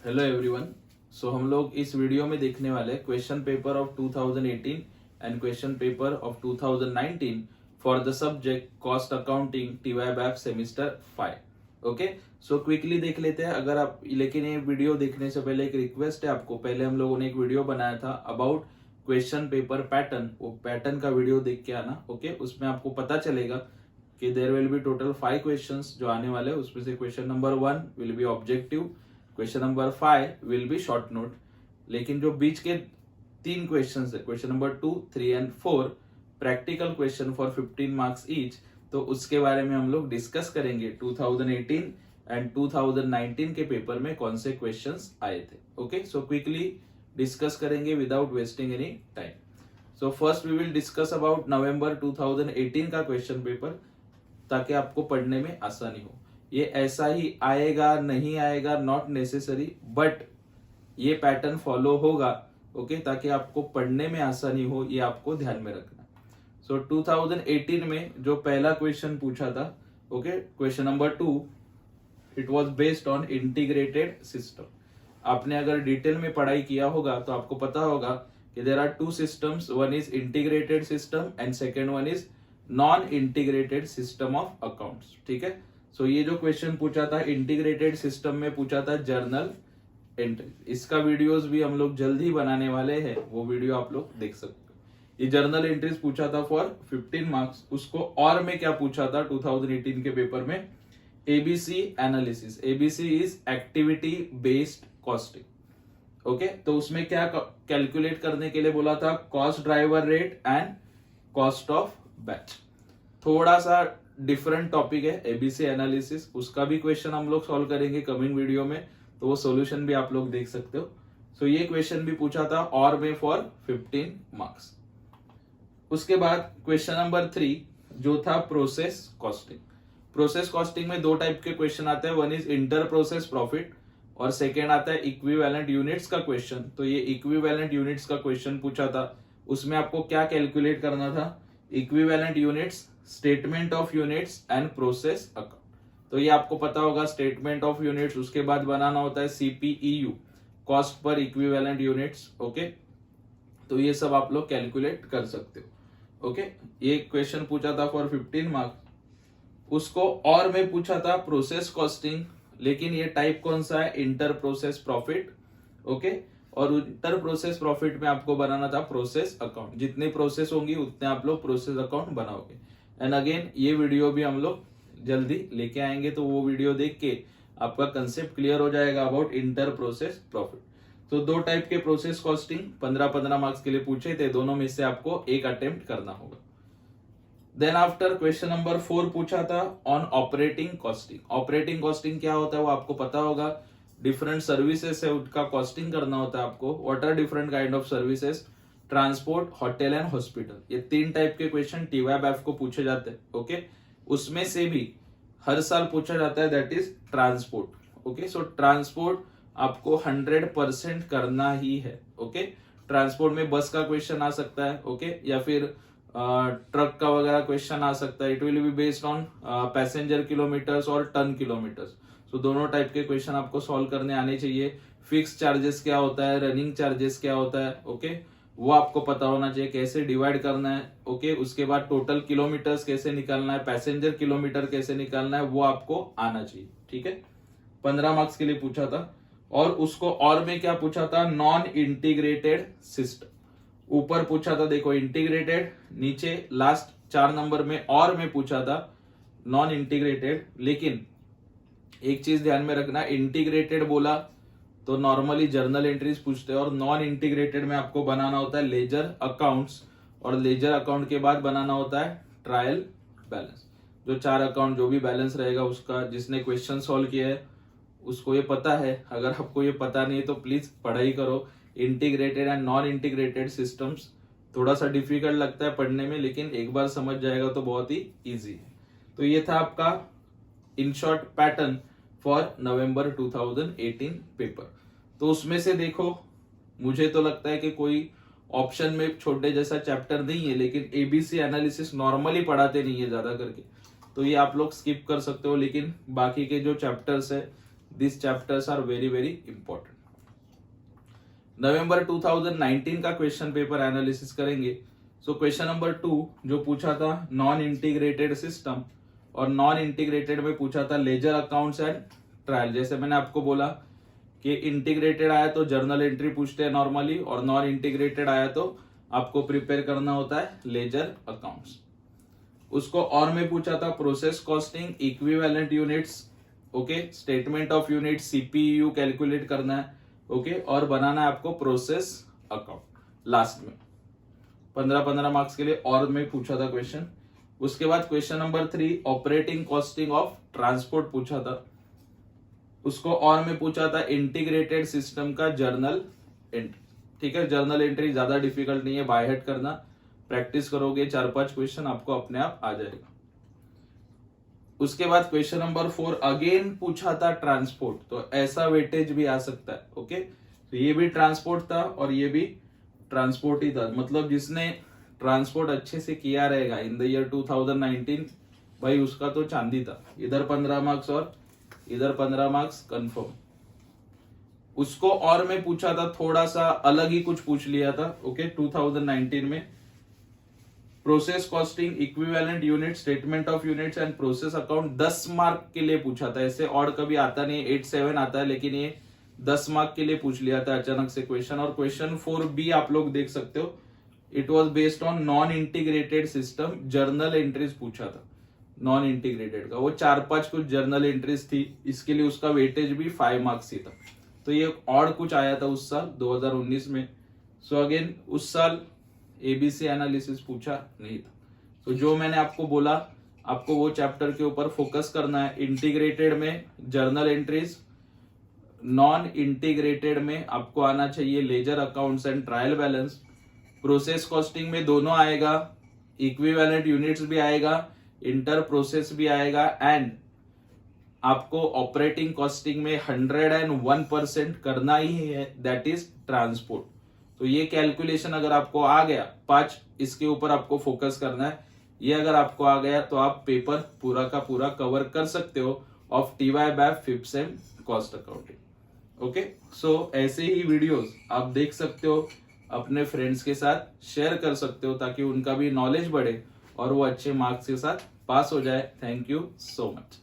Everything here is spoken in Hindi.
Hello everyone. सो हम लोग इस वीडियो में देखने वाले question paper of 2018 and question paper of 2019 for the subject cost accounting TYBAF semester 5। Okay, so quickly देख लेते हैं। अगर आप लेकिन ये वीडियो देखने से पहले एक रिक्वेस्ट है आपको, पहले हम लोगों ने एक वीडियो बनाया था अबाउट क्वेश्चन पेपर पैटर्न, वो पैटर्न का वीडियो देख के आना। ओके, उसमें आपको पता चलेगा कि there will be total 5 questions जो आने वाले हैं। उसमें से question number 1 will be objective, question number 5 will be short note, लेकिन जो बीच के 3 क्वेश्चन है, question number 2, 3 and 4 practical question for 15 marks each, तो उसके बारे में हम लोग डिस्कस करेंगे 2018 एंड 2019 के पेपर में कौन से क्वेश्चंस आए थे। ओके, सो क्विकली डिस्कस करेंगे without wasting any time. So first we will discuss about November 2018 का क्वेश्चन पेपर, ताकि आपको पढ़ने में आसानी हो। ये ऐसा ही आएगा नहीं आएगा नॉट नेसेसरी, बट ये पैटर्न फॉलो होगा। ओके, ताकि आपको पढ़ने में आसानी हो, ये आपको ध्यान में रखना। सो 2018 में जो पहला क्वेश्चन पूछा था, okay, question number 2, it was based on integrated system. आपने अगर डिटेल में पढ़ाई किया होगा तो आपको पता होगा कि there are 2 systems, one is integrated system and second one is non integrated system of accounts. ठीक है, सो ये जो क्वेश्चन पूछा था इंटीग्रेटेड सिस्टम में पूछा था जर्नल एंट्री। इसका वीडियोस भी हम लोग जल्द ही बनाने वाले हैं, वो वीडियो आप लोग देख सकते हो। ये जर्नल एंट्रीज पूछा था फॉर 15 मार्क्स। उसको और में क्या पूछा था 2018 के पेपर में, ABC analysis. ABC is activity based costing. Okay, तो उसमें क्या कैलकुलेट करने के लिए बोला था, cost driver rate and cost of batch. थोड़ा सा डिफरेंट टॉपिक है एबीसी एनालिसिस, उसका भी क्वेश्चन हम लोग सॉल्व करेंगे कमिंग वीडियो में, तो वो सॉल्यूशन भी आप लोग देख सकते हो। सो ये क्वेश्चन भी पूछा था और में फॉर 15 मार्क्स। उसके बाद क्वेश्चन नंबर 3 जो था प्रोसेस कॉस्टिंग। प्रोसेस कॉस्टिंग में 2 टाइप के क्वेश्चन आते हैं, one is inter process profit और सेकेंड आता है इक्विवेलेंट यूनिट्स का क्वेश्चन। तो ये इक्विवेलेंट यूनिट्स का क्वेश्चन पूछा था, उसमें आपको क्या कैलकुलेट करना था, equivalent units, statement of units and process account. तो ये आपको पता होगा, स्टेटमेंट ऑफ यूनिट्स, उसके बाद बनाना होता है CPEU, cost per equivalent units. Okay, तो ये सब आप लोग कैलकुलेट कर सकते हो। ओके, ये क्वेश्चन पूछा था फॉर 15 मार्क्स। उसको और में पूछा था प्रोसेस कॉस्टिंग, लेकिन ये टाइप कौन सा है, इंटर प्रोसेस प्रॉफिट। ओके, और इंटर प्रोसेस प्रॉफिट में आपको बनाना था प्रोसेस अकाउंट। जितने प्रोसेस होंगी उतने आप लोग प्रोसेस अकाउंट बनाओगे। एंड अगेन ये वीडियो भी हम लोग जल्दी लेके आएंगे, तो वो वीडियो देख के आपका कंसेप्ट क्लियर हो जाएगा अबाउट इंटर प्रोसेस प्रॉफिट। तो 2 टाइप के प्रोसेस कॉस्टिंग 15-15 मार्क्स के लिए पूछे थे, दोनों में से आपको एक अटेम्प्ट करना होगा। देन आफ्टर क्वेश्चन नंबर 4 पूछा था on operating costing. Operating costing क्या होता है वो आपको पता होगा, डिफरेंट सर्विसेज है उनका कॉस्टिंग करना होता है आपको। What are different kind of services, transport, hotel and hospital. ये 3 टाइप के क्वेश्चन TYBAF को पूछे जाते हैं। ओके, उसमें से भी हर साल पूछा जाता है that is transport. Okay, so transport आपको 100% करना ही है। ओके, ट्रांसपोर्ट में बस का क्वेश्चन आ सकता है, ओके, या फिर ट्रक का वगैरह क्वेश्चन आ सकता है। It will be based on passenger kilometres और टन किलोमीटर्स। सो दोनों टाइप के क्वेश्चन आपको सॉल्व करने आने चाहिए। फिक्स चार्जेस क्या होता है, रनिंग चार्जेस क्या होता है, ओके, वो आपको पता होना चाहिए, कैसे डिवाइड करना है। ओके, उसके बाद टोटल किलोमीटर्स कैसे निकालना है, पैसेंजर किलोमीटर कैसे निकालना है, वो आपको आना चाहिए। ठीक है, 15 मार्क्स के लिए पूछा था। और उसको और में क्या पूछा था, नॉन इंटीग्रेटेड सिस्टम। ऊपर पूछा था देखो इंटीग्रेटेड, नीचे लास्ट 4 नंबर में और में पूछा था नॉन इंटीग्रेटेड। लेकिन एक चीज ध्यान में रखना, इंटीग्रेटेड बोला तो नॉर्मली जर्नल एंट्रीज पूछते हैं, और नॉन इंटीग्रेटेड में आपको बनाना होता है लेजर अकाउंट्स, और लेजर अकाउंट के बाद बनाना होता है ट्रायल बैलेंस। जो 4 अकाउंट जो भी बैलेंस रहेगा उसका, जिसने क्वेश्चन सॉल्व किया है उसको ये पता है। अगर आपको ये पता नहीं है तो प्लीज पढ़ाई करो। Integrated and non integrated systems थोड़ा सा डिफिकल्ट लगता है पढ़ने में, लेकिन एक बार समझ जाएगा तो बहुत ही इजी है। तो ये था आपका in short pattern for November 2018 paper. तो उसमें से देखो, मुझे तो लगता है कि कोई ऑप्शन में छोटे जैसा चैप्टर नहीं है, लेकिन एबीसी एनालिसिस नॉर्मली पढ़ाते नहीं है ज्यादा करके, तो ये आप लोग स्किप कर सकते हो। लेकिन बाकी के जो चैप्टर्स है, this chapters are very very important. November 2019 का क्वेश्चन पेपर एनालिसिस करेंगे। सो क्वेश्चन नंबर 2 जो पूछा था नॉन इंटीग्रेटेड सिस्टम, और नॉन इंटीग्रेटेड में पूछा था लेजर अकाउंट्स एंड ट्रायल। जैसे मैंने आपको बोला कि इंटीग्रेटेड आया तो जर्नल एंट्री पूछते हैं नॉर्मली, और नॉन इंटीग्रेटेड आया तो आपको प्रिपेयर करना होता है लेजर अकाउंट्स। उसको और में पूछा था process costing, equivalent units, okay, statement of unit, CPU calculate करना है, ओके, और बनाना है आपको प्रोसेस अकाउंट लास्ट में। 15-15 मार्क्स के लिए और में पूछा था क्वेश्चन। उसके बाद question number 3 operating costing of transport पूछा था। उसको और में पूछा था इंटीग्रेटेड सिस्टम का जर्नल एंट्री। ठीक है, जर्नल एंट्री ज्यादा डिफिकल्ट नहीं है, बाय हेड करना, प्रैक्टिस करोगे 4-5 क्वेश्चन आपको अपने आप आ जाएगा। उसके बाद क्वेश्चन नंबर 4 अगेन पूछा था ट्रांसपोर्ट, तो ऐसा वेटेज भी आ सकता है, ओके। तो ये भी ट्रांसपोर्ट था और ये भी ट्रांसपोर्ट ही था, मतलब जिसने ट्रांसपोर्ट अच्छे से किया रहेगा इन द ईयर 2019 भाई उसका तो चांदी था। इधर 15 मार्क्स और इधर 15 मार्क्स कंफर्म। उसको और में पूछा था थोड़ा सा अलग ही कुछ पूछ लिया था, ओके, 2019 में process costing, equivalent unit, statement of units and process account 10 mark के लिए पूछा था। ऐसे और कभी आता नहीं, 8-7 आता है, लेकिन ये 10 मार्क के लिए पूछ लिया था अचानक से क्वेश्चन। और क्वेश्चन 4 भी आप लोग देख सकते हो, it was based on non integrated system, journal entries पूछा था नॉन इंटीग्रेटेड का। वो 4-5 कुछ जर्नल एंट्रीज थी, इसके लिए उसका वेटेज भी 5 मार्क्स ही था। तो ये और कुछ आया था उस साल 2019 में। सो अगेन उस साल एबीसी एनालिसिस पूछा नहीं था। तो जो मैंने आपको बोला, आपको वो चैप्टर के ऊपर फोकस करना है। इंटीग्रेटेड में जर्नल एंट्रीज, नॉन इंटीग्रेटेड में आपको आना चाहिए ledger accounts and trial balance. Process costing में दोनों आएगा, इक्विवेलेंट यूनिट्स भी आएगा, इंटर प्रोसेस भी आएगा, एंड आपको ऑपरेटिंग कॉस्टिंग में 101% करना ही है, दैट इज ट्रांसपोर्ट। तो ये कैलकुलेशन अगर आपको आ गया 5, इसके ऊपर आपको फोकस करना है। ये अगर आपको आ गया तो आप पेपर पूरा का पूरा कवर कर सकते हो of TY BAF 5th same cost accounting. Okay, so ऐसे ही वीडियोस आप देख सकते हो, अपने फ्रेंड्स के साथ शेयर कर सकते हो ताकि उनका भी नॉलेज बढ़े और वो अच्छे मार्क्स के साथ पास हो जाए। Thank you so much.